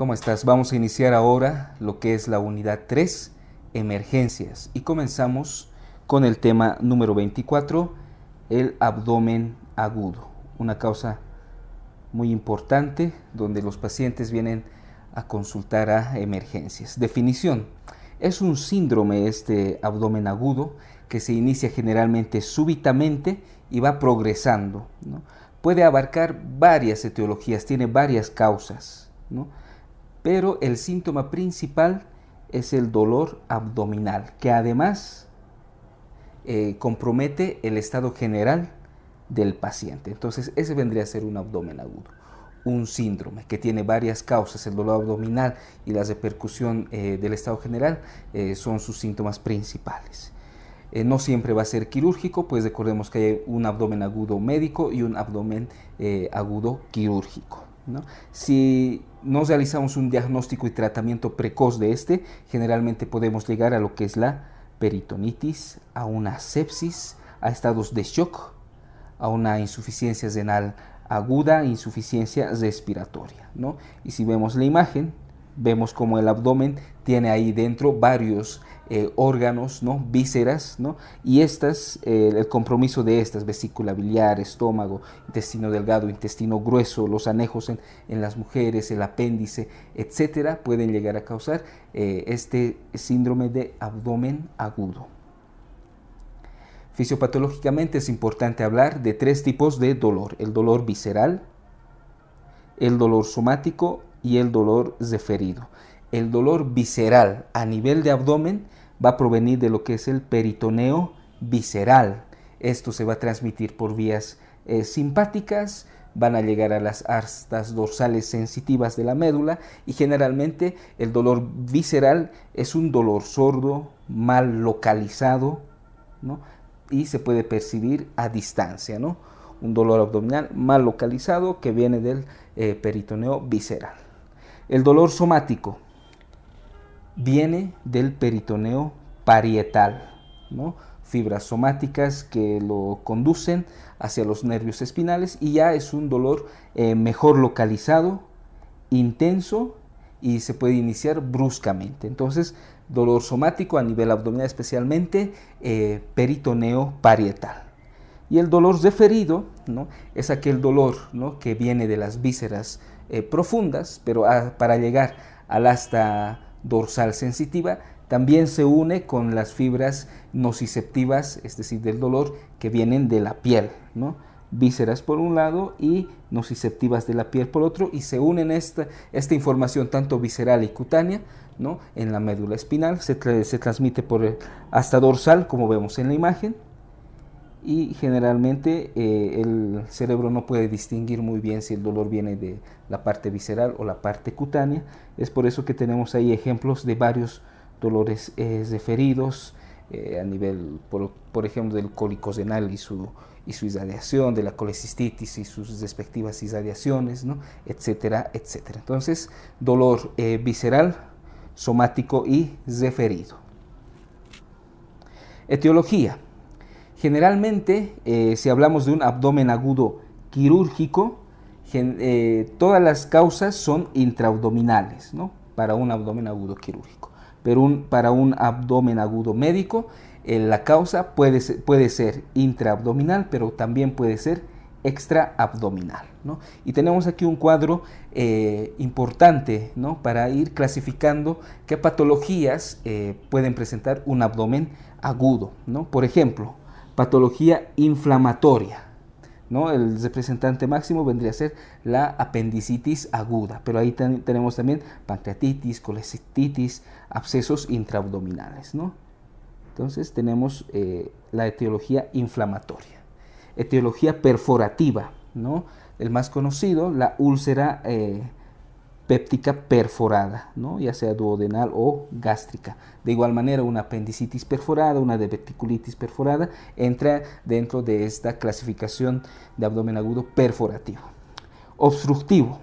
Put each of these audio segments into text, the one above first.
¿Cómo estás? Vamos a iniciar ahora lo que es la unidad 3, emergencias. Y comenzamos con el tema número 24, el abdomen agudo. Una causa muy importante donde los pacientes vienen a consultar a emergencias. Definición: es un síndrome este abdomen agudo que se inicia generalmente súbitamente y va progresando, ¿no? Puede abarcar varias etiologías, tiene varias causas, ¿no? Pero el síntoma principal es el dolor abdominal, que además compromete el estado general del paciente. Entonces ese vendría a ser un abdomen agudo, un síndrome que tiene varias causas. El dolor abdominal y la repercusión del estado general son sus síntomas principales. No siempre va a ser quirúrgico, pues recordemos que hay un abdomen agudo médico y un abdomen agudo quirúrgico, ¿no? Si nos realizamos un diagnóstico y tratamiento precoz de este, generalmente podemos llegar a lo que es la peritonitis, a una sepsis, a estados de shock, a una insuficiencia renal aguda, insuficiencia respiratoria, ¿no? Y si vemos la imagen, vemos como el abdomen tiene ahí dentro varios órganos, ¿no? Vísceras, ¿no? Y el compromiso de estas, vesícula biliar, estómago, intestino delgado, intestino grueso, los anejos en las mujeres, el apéndice, etcétera, pueden llegar a causar este síndrome de abdomen agudo. Fisiopatológicamente es importante hablar de tres tipos de dolor: el dolor visceral, el dolor somático y el dolor referido. El dolor visceral a nivel de abdomen va a provenir de lo que es el peritoneo visceral. Esto se va a transmitir por vías simpáticas, van a llegar a las astas dorsales sensitivas de la médula, y generalmente el dolor visceral es un dolor sordo, mal localizado, ¿no? Y se puede percibir a distancia, ¿no? Un dolor abdominal mal localizado que viene del peritoneo visceral. El dolor somático viene del peritoneo parietal, ¿no? Fibras somáticas que lo conducen hacia los nervios espinales, y ya es un dolor mejor localizado, intenso, y se puede iniciar bruscamente. Entonces, dolor somático a nivel abdominal, especialmente peritoneo parietal. Y el dolor referido, ¿no? Es aquel dolor, ¿no? que viene de las vísceras profundas, pero para llegar al asta dorsal sensitiva también se une con las fibras nociceptivas, es decir, del dolor, que vienen de la piel, ¿no? Vísceras por un lado y nociceptivas de la piel por otro, y se unen esta información tanto visceral y cutánea, ¿no? En la médula espinal se transmite por el asta dorsal, como vemos en la imagen, y generalmente el cerebro no puede distinguir muy bien si el dolor viene de la parte visceral o la parte cutánea. Es por eso que tenemos ahí ejemplos de varios dolores referidos a nivel, por ejemplo, del cólico renal y su irradiación, de la colecistitis y sus respectivas irradiaciones, ¿no? Etcétera, etcétera. Entonces, dolor visceral, somático y referido. Etiología. Generalmente, si hablamos de un abdomen agudo quirúrgico, todas las causas son intraabdominales, ¿no? Para un abdomen agudo quirúrgico. Pero para un abdomen agudo médico, la causa puede ser intraabdominal, pero también puede ser extraabdominal, ¿no? Y tenemos aquí un cuadro importante, ¿no? Para ir clasificando qué patologías pueden presentar un abdomen agudo, ¿no? Por ejemplo, patología inflamatoria, ¿no? El representante máximo vendría a ser la apendicitis aguda, pero ahí tenemos también pancreatitis, colecistitis, abscesos intraabdominales, ¿no? Entonces tenemos la etiología inflamatoria. Etiología perforativa, ¿no? El más conocido, la úlcera péptica perforada, ¿no? Ya sea duodenal o gástrica. De igual manera, una apendicitis perforada, una diverticulitis perforada, entra dentro de esta clasificación de abdomen agudo perforativo. Obstructivo,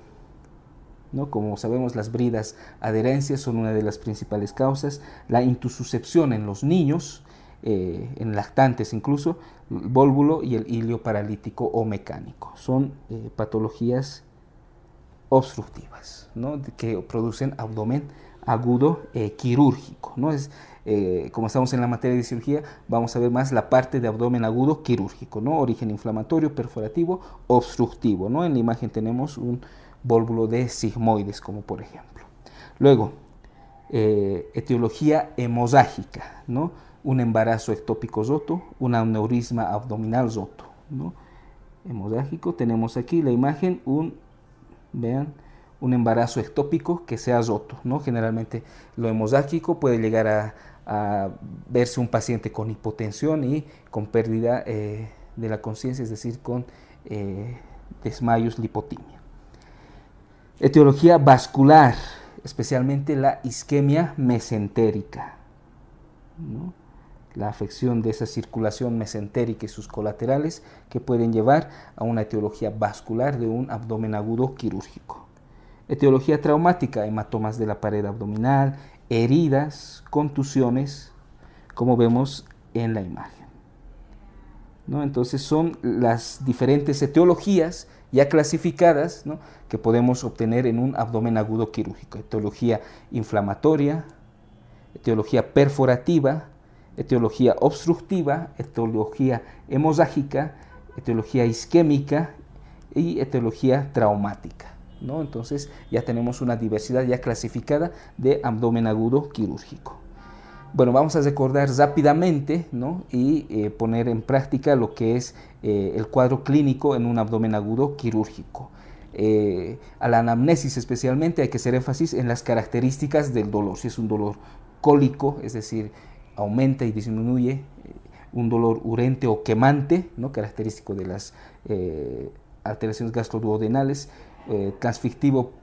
¿no? Como sabemos, las bridas adherencias son una de las principales causas. La intususcepción en los niños, en lactantes incluso, el vólvulo y el hilio paralítico o mecánico. Son patologías obstructivas, ¿no? Que producen abdomen agudo quirúrgico, ¿no? Como estamos en la materia de cirugía, vamos a ver más la parte de abdomen agudo quirúrgico, ¿no? Origen inflamatorio, perforativo, obstructivo, ¿no? En la imagen tenemos un vólvulo de sigmoides, como por ejemplo. Luego, etiología hemoságica, ¿no? Un embarazo ectópico roto, un aneurisma abdominal roto, ¿no? Hemoságico, tenemos aquí la imagen, vean, un embarazo ectópico que se ha roto, ¿no? Generalmente lo hemoságico puede llegar a verse un paciente con hipotensión y con pérdida de la conciencia, es decir, con desmayos, lipotimia. Etiología vascular, especialmente la isquemia mesentérica, ¿no? La afección de esa circulación mesentérica y sus colaterales que pueden llevar a una etiología vascular de un abdomen agudo quirúrgico. Etiología traumática, hematomas de la pared abdominal, heridas, contusiones, como vemos en la imagen, ¿no? Entonces son las diferentes etiologías ya clasificadas, ¿no?, que podemos obtener en un abdomen agudo quirúrgico. Etiología inflamatoria, etiología perforativa, etiología obstructiva, etiología hemoságica, etiología isquémica y etiología traumática, ¿no? Entonces ya tenemos una diversidad ya clasificada de abdomen agudo quirúrgico. Bueno, vamos a recordar rápidamente, ¿no?, y poner en práctica lo que es el cuadro clínico en un abdomen agudo quirúrgico. A la anamnesis especialmente hay que hacer énfasis en las características del dolor. Si es un dolor cólico, es decir, aumenta y disminuye, un dolor urente o quemante, ¿no?, característico de las alteraciones gastroduodenales, transfictivo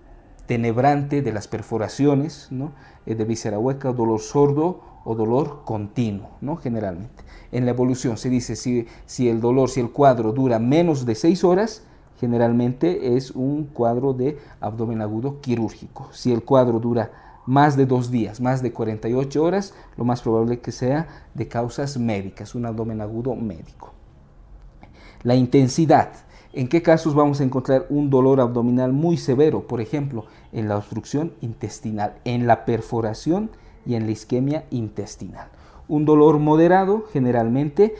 tenebrante de las perforaciones, ¿no?, de víscera hueca, dolor sordo o dolor continuo, ¿no?, generalmente. En la evolución se dice si el cuadro dura menos de 6 horas, generalmente es un cuadro de abdomen agudo quirúrgico. Si el cuadro dura más de 2 días, más de 48 horas, lo más probable que sea de causas médicas, un abdomen agudo médico. La intensidad. ¿En qué casos vamos a encontrar un dolor abdominal muy severo? Por ejemplo, en la obstrucción intestinal, en la perforación y en la isquemia intestinal. Un dolor moderado generalmente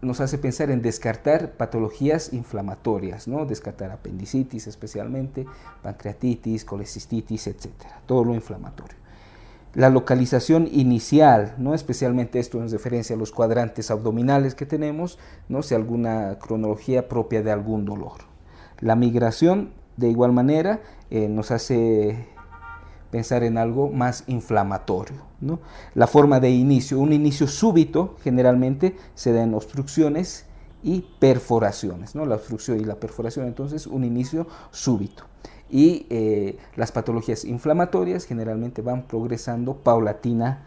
nos hace pensar en descartar patologías inflamatorias, ¿no? Descartar apendicitis especialmente, pancreatitis, colecistitis, etc. Todo lo inflamatorio. La localización inicial, ¿no?, especialmente esto en referencia a los cuadrantes abdominales que tenemos, no sé, alguna cronología propia de algún dolor. La migración, de igual manera, nos hace pensar en algo más inflamatorio, ¿no? La forma de inicio, un inicio súbito, generalmente se da en obstrucciones y perforaciones, ¿no? La obstrucción y la perforación, entonces, un inicio súbito. Y las patologías inflamatorias generalmente van progresando paulatinamente.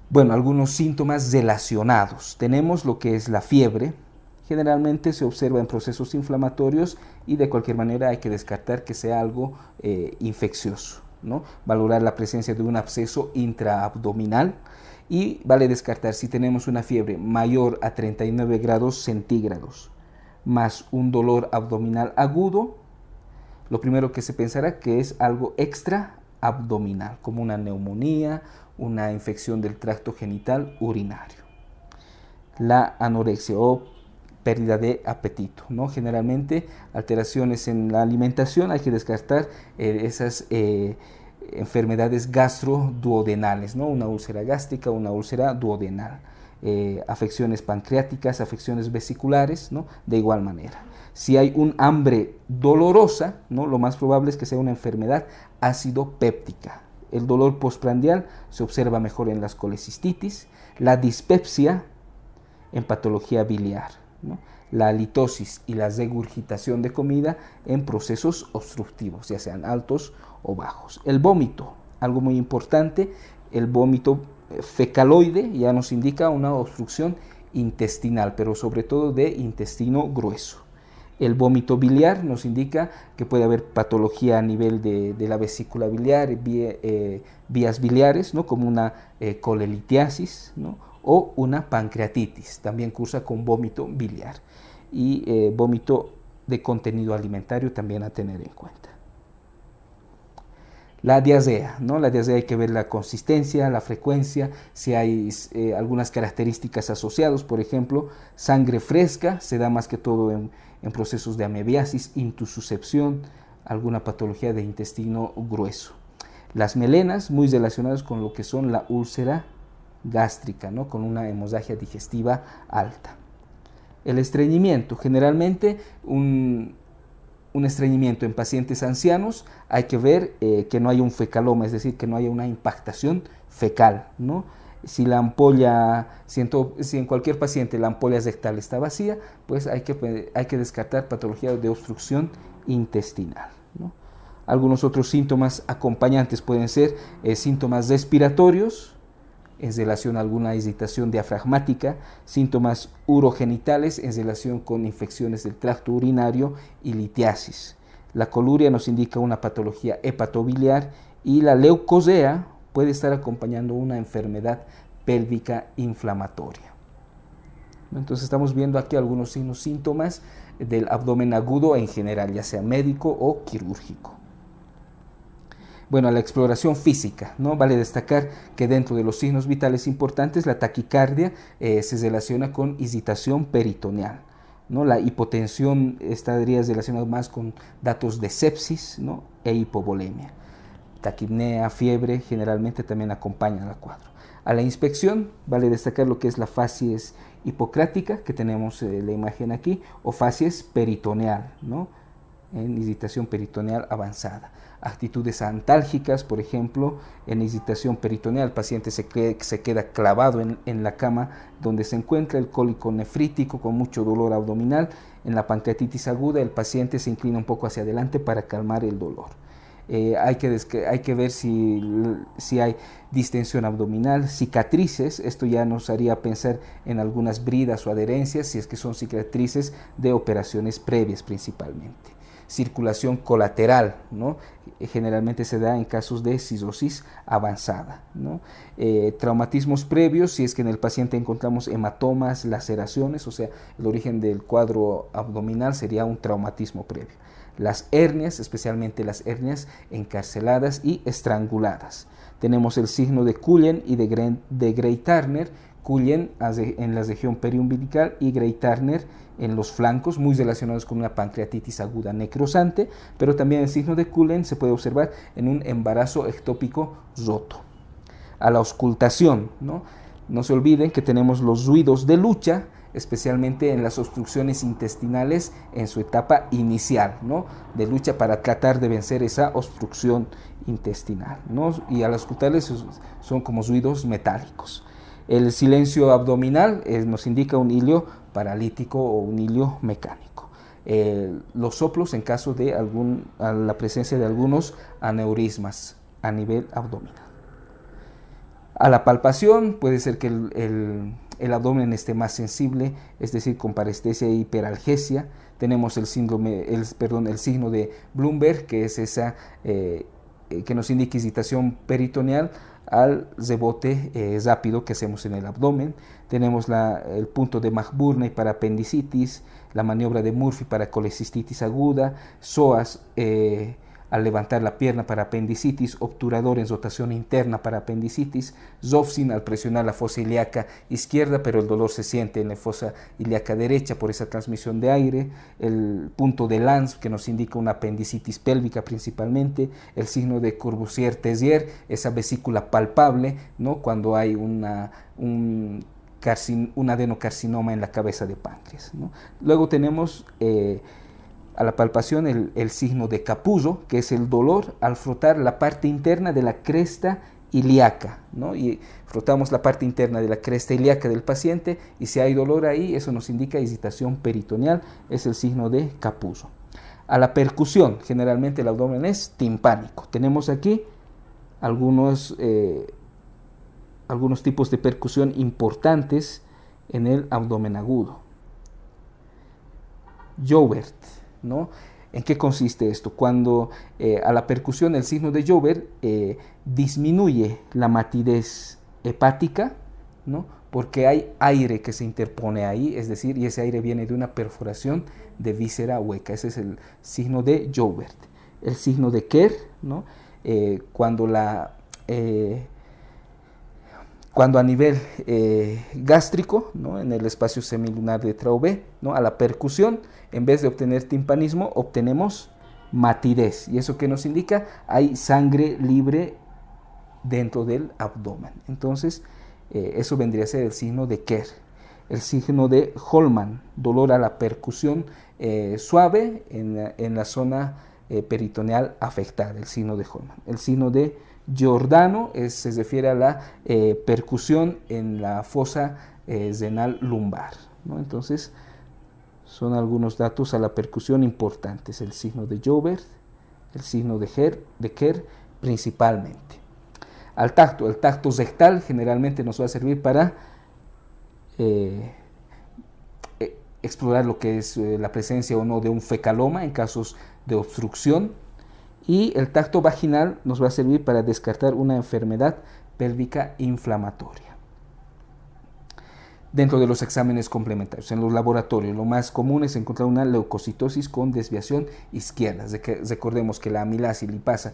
Bueno, algunos síntomas relacionados. Tenemos lo que es la fiebre. Generalmente se observa en procesos inflamatorios y de cualquier manera hay que descartar que sea algo infeccioso, ¿no? Valorar la presencia de un absceso intraabdominal y vale descartar si tenemos una fiebre mayor a 39 grados centígrados más un dolor abdominal agudo, lo primero que se pensará que es algo extraabdominal, como una neumonía, una infección del tracto genital urinario. La anorexia o pérdida de apetito, ¿no? Generalmente alteraciones en la alimentación, hay que descartar esas enfermedades gastroduodenales, ¿no? Una úlcera gástrica, una úlcera duodenal. Afecciones pancreáticas, afecciones vesiculares, ¿no?, de igual manera. Si hay un hambre dolorosa, ¿no?, lo más probable es que sea una enfermedad ácido péptica. El dolor postprandial se observa mejor en las colecistitis, la dispepsia en patología biliar, ¿no?, la halitosis y la regurgitación de comida en procesos obstructivos, ya sean altos o bajos. El vómito, algo muy importante, el vómito fecaloide ya nos indica una obstrucción intestinal, pero sobre todo de intestino grueso. El vómito biliar nos indica que puede haber patología a nivel de la vesícula biliar, vías biliares, ¿no?, como una colelitiasis, ¿no?, o una pancreatitis, también cursa con vómito biliar. y vómito de contenido alimentario también a tener en cuenta. La diarrea, ¿no? La diarrea hay que ver la consistencia, la frecuencia, si hay algunas características asociadas, por ejemplo, sangre fresca, se da más que todo en procesos de amebiasis, intususcepción, alguna patología de intestino grueso. Las melenas, muy relacionadas con lo que son la úlcera gástrica, ¿no? Con una hemorragia digestiva alta. El estreñimiento, generalmente un estreñimiento en pacientes ancianos, hay que ver que no haya un fecaloma, es decir, que no haya una impactación fecal, ¿no? Si la ampolla, si en cualquier paciente la ampolla rectal está vacía, pues hay que descartar patología de obstrucción intestinal, ¿no? Algunos otros síntomas acompañantes pueden ser síntomas respiratorios, en relación a alguna irritación diafragmática, síntomas urogenitales en relación con infecciones del tracto urinario y litiasis. La coluria nos indica una patología hepatobiliar y la leucosea puede estar acompañando una enfermedad pélvica inflamatoria. Entonces estamos viendo aquí algunos síntomas del abdomen agudo en general, ya sea médico o quirúrgico. Bueno, la exploración física, ¿no? Vale destacar que dentro de los signos vitales importantes, la taquicardia se relaciona con excitación peritoneal, ¿no? La hipotensión estaría relacionada más con datos de sepsis, ¿no? E hipovolemia. Taquipnea, fiebre, generalmente también acompañan al cuadro. A la inspección, vale destacar lo que es la facies hipocrática, que tenemos la imagen aquí, o facies peritoneal, ¿no? En excitación peritoneal avanzada. Actitudes antálgicas, por ejemplo, en excitación peritoneal, el paciente se queda clavado en la cama donde se encuentra, el cólico nefrítico con mucho dolor abdominal. En la pancreatitis aguda, el paciente se inclina un poco hacia adelante para calmar el dolor. Hay que ver si hay distensión abdominal, cicatrices, esto ya nos haría pensar en algunas bridas o adherencias, si es que son cicatrices de operaciones previas principalmente. Circulación colateral, ¿no? Generalmente se da en casos de cirrosis avanzada, ¿no? Traumatismos previos, si es que en el paciente encontramos hematomas, laceraciones, o sea, el origen del cuadro abdominal sería un traumatismo previo. Las hernias, especialmente las hernias encarceladas y estranguladas. Tenemos el signo de Cullen y de Grey-Turner, Cullen en la región periumbilical y Grey-Turner en los flancos, muy relacionados con una pancreatitis aguda necrosante, pero también el signo de Cullen se puede observar en un embarazo ectópico roto. A la auscultación, ¿no? No se olviden que tenemos los ruidos de lucha, especialmente en las obstrucciones intestinales en su etapa inicial, ¿no? De lucha para tratar de vencer esa obstrucción intestinal, ¿no? Y al auscultarles son como ruidos metálicos. El silencio abdominal nos indica un hilio paralítico o un hilio mecánico. Los soplos en caso de la presencia de algunos aneurismas a nivel abdominal. A la palpación puede ser que el abdomen esté más sensible, es decir, con parestesia e hiperalgesia. Tenemos el signo de Bloomberg, que es esa que nos indica excitación peritoneal al rebote rápido que hacemos en el abdomen. Tenemos el punto de McBurney para apendicitis, la maniobra de Murphy para colecistitis aguda, psoas al levantar la pierna para apendicitis, obturador en rotación interna para apendicitis, Zofsin al presionar la fosa ilíaca izquierda, pero el dolor se siente en la fosa ilíaca derecha por esa transmisión de aire, el punto de Lanz que nos indica una apendicitis pélvica principalmente, el signo de Courvoisier-Tézier, esa vesícula palpable, ¿no? Cuando hay un adenocarcinoma en la cabeza de páncreas, ¿no? Luego tenemos a la palpación el signo de Capuzzo, que es el dolor al frotar la parte interna de la cresta ilíaca, ¿no? Y frotamos la parte interna de la cresta ilíaca del paciente y si hay dolor ahí, eso nos indica excitación peritoneal, es el signo de Capuzzo. A la percusión, generalmente el abdomen es timpánico. Tenemos aquí algunos tipos de percusión importantes en el abdomen agudo. Joubert, ¿no? ¿En qué consiste esto? Cuando a la percusión el signo de Joubert disminuye la matidez hepática ¿no? Porque hay aire que se interpone ahí, es decir, y ese aire viene de una perforación de víscera hueca. Ese es el signo de Joubert. El signo de Kerr, ¿no? Cuando a nivel gástrico, ¿no? En el espacio semilunar de Traubé, ¿no? A la percusión, en vez de obtener timpanismo, obtenemos matidez. ¿Y eso qué nos indica? Hay sangre libre dentro del abdomen. Entonces, eso vendría a ser el signo de Kerr. El signo de Holman, dolor a la percusión suave en la zona peritoneal afectada, el signo de Holman. El signo de Giordano se refiere a la percusión en la fosa renal lumbar, ¿no? Entonces, son algunos datos a la percusión importantes. El signo de Joubert, el signo de Kerr principalmente. Al tacto, el tacto rectal generalmente nos va a servir para explorar lo que es la presencia o no de un fecaloma en casos de obstrucción, y el tacto vaginal nos va a servir para descartar una enfermedad pélvica inflamatoria. Dentro de los exámenes complementarios, en los laboratorios, lo más común es encontrar una leucocitosis con desviación izquierda. Recordemos que la amilasa y lipasa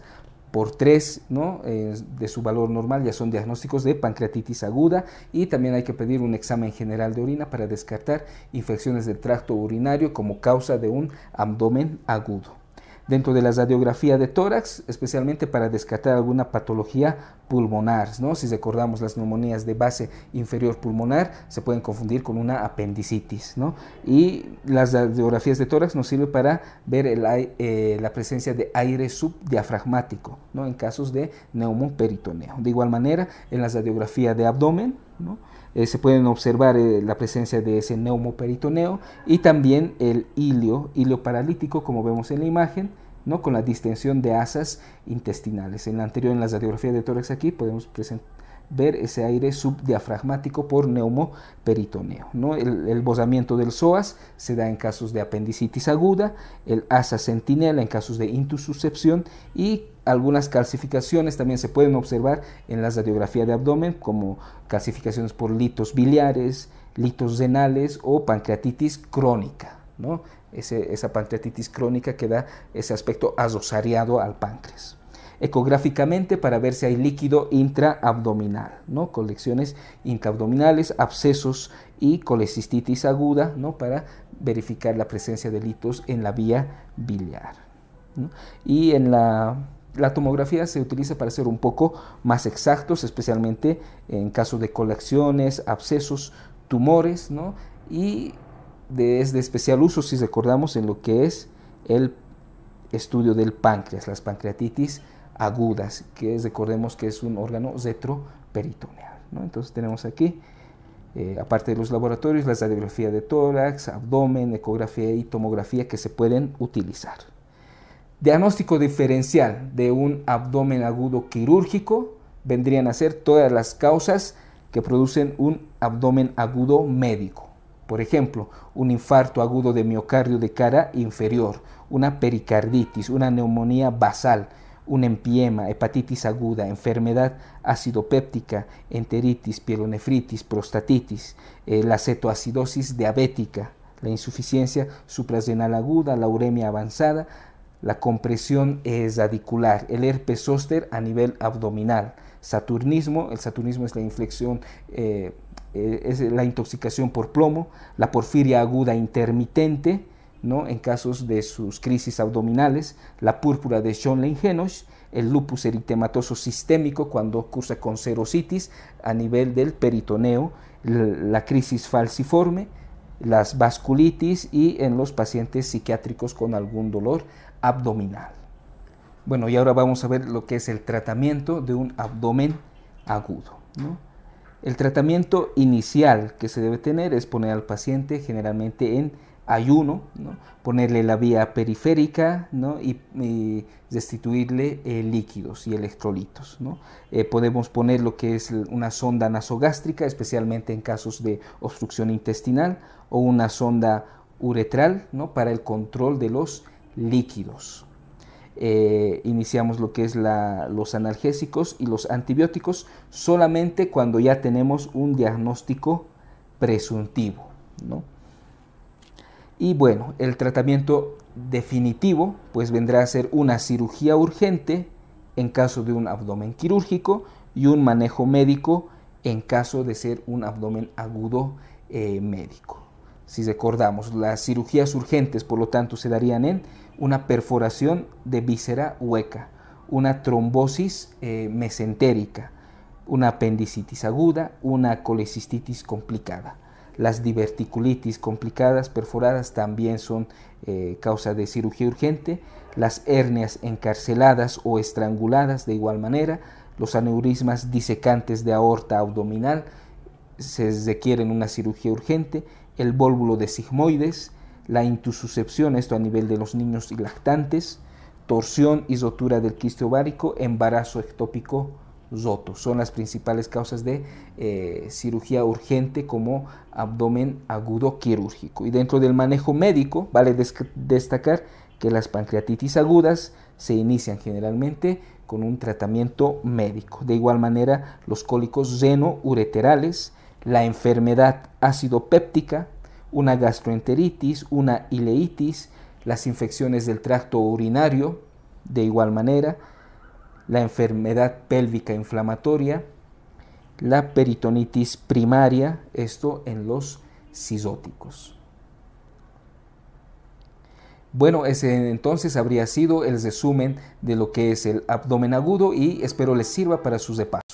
por 3, ¿no? De su valor normal ya son diagnósticos de pancreatitis aguda, y también hay que pedir un examen general de orina para descartar infecciones del tracto urinario como causa de un abdomen agudo. Dentro de la radiografía de tórax, especialmente para descartar alguna patología pulmonar, ¿no? Si recordamos, las neumonías de base inferior pulmonar se pueden confundir con una apendicitis, ¿no? Y las radiografías de tórax nos sirven para ver la presencia de aire subdiafragmático, ¿no? En casos de neumoperitoneo. De igual manera, en la radiografía de abdomen, ¿no? Se pueden observar la presencia de ese neumoperitoneo, y también el hilio paralítico, como vemos en la imagen, ¿no? Con la distensión de asas intestinales. En la anterior, en la radiografía de tórax, aquí podemos ver ese aire subdiafragmático por neumoperitoneo, ¿no? El bosamiento del psoas se da en casos de apendicitis aguda, el asa centinela en casos de intussuscepción, y algunas calcificaciones también se pueden observar en la radiografía de abdomen, como calcificaciones por litos biliares, litos renales o pancreatitis crónica, ¿no? Esa pancreatitis crónica que da ese aspecto asosariado al páncreas. Ecográficamente, para ver si hay líquido intraabdominal, ¿no? Colecciones intraabdominales, abscesos y colecistitis aguda, ¿no? Para verificar la presencia de litos en la vía biliar, ¿no? Y en la tomografía se utiliza para ser un poco más exactos, especialmente en caso de colecciones, abscesos, tumores, ¿no? Y es de especial uso, si recordamos, en lo que es el estudio del páncreas, las pancreatitis agudas, que recordemos que es un órgano retroperitoneal, ¿no? Entonces tenemos aquí, aparte de los laboratorios, la radiografía de tórax, abdomen, ecografía y tomografía que se pueden utilizar. Diagnóstico diferencial de un abdomen agudo quirúrgico vendrían a ser todas las causas que producen un abdomen agudo médico. Por ejemplo, un infarto agudo de miocardio de cara inferior, una pericarditis, una neumonía basal, un empiema, hepatitis aguda, enfermedad acidopéptica, enteritis, pielonefritis, prostatitis, la cetoacidosis diabética, la insuficiencia suprarrenal aguda, la uremia avanzada, la compresión radicular, el herpes zóster a nivel abdominal, saturnismo, el saturnismo es la inflexión, es la intoxicación por plomo, la porfiria aguda intermitente, ¿no? En casos de sus crisis abdominales, la púrpura de Schönlein-Henoch, el lupus eritematoso sistémico cuando cursa con serositis a nivel del peritoneo, la crisis falciforme, las vasculitis y en los pacientes psiquiátricos con algún dolor abdominal. Bueno, y ahora vamos a ver lo que es el tratamiento de un abdomen agudo, ¿no? El tratamiento inicial que se debe tener es poner al paciente generalmente en ayuno, ¿no? Ponerle la vía periférica, ¿no? y restituirle líquidos y electrolitos, ¿no? Podemos poner lo que es una sonda nasogástrica, especialmente en casos de obstrucción intestinal, o una sonda uretral, ¿no? Para el control de los líquidos. iniciamos lo que es los analgésicos y los antibióticos solamente cuando ya tenemos un diagnóstico presuntivo, ¿no? Y bueno, el tratamiento definitivo pues vendrá a ser una cirugía urgente en caso de un abdomen quirúrgico y un manejo médico en caso de ser un abdomen agudo médico. Si recordamos, las cirugías urgentes por lo tanto se darían en una perforación de víscera hueca, una trombosis mesentérica, una apendicitis aguda, una colecistitis complicada. Las diverticulitis complicadas, perforadas, también son causa de cirugía urgente. Las hernias encarceladas o estranguladas, de igual manera. Los aneurismas disecantes de aorta abdominal se requieren una cirugía urgente. El vólvulo de sigmoides, la intususcepción, esto a nivel de los niños y lactantes, torsión y rotura del quiste ovárico, embarazo ectópico roto. Son las principales causas de cirugía urgente como abdomen agudo quirúrgico. Y dentro del manejo médico vale destacar que las pancreatitis agudas se inician generalmente con un tratamiento médico. De igual manera, los cólicos reno-ureterales, la enfermedad ácido péptica, una gastroenteritis, una ileitis, las infecciones del tracto urinario, de igual manera, la enfermedad pélvica inflamatoria, la peritonitis primaria, esto en los cisóticos. Bueno, ese entonces habría sido el resumen de lo que es el abdomen agudo y espero les sirva para sus departamentos.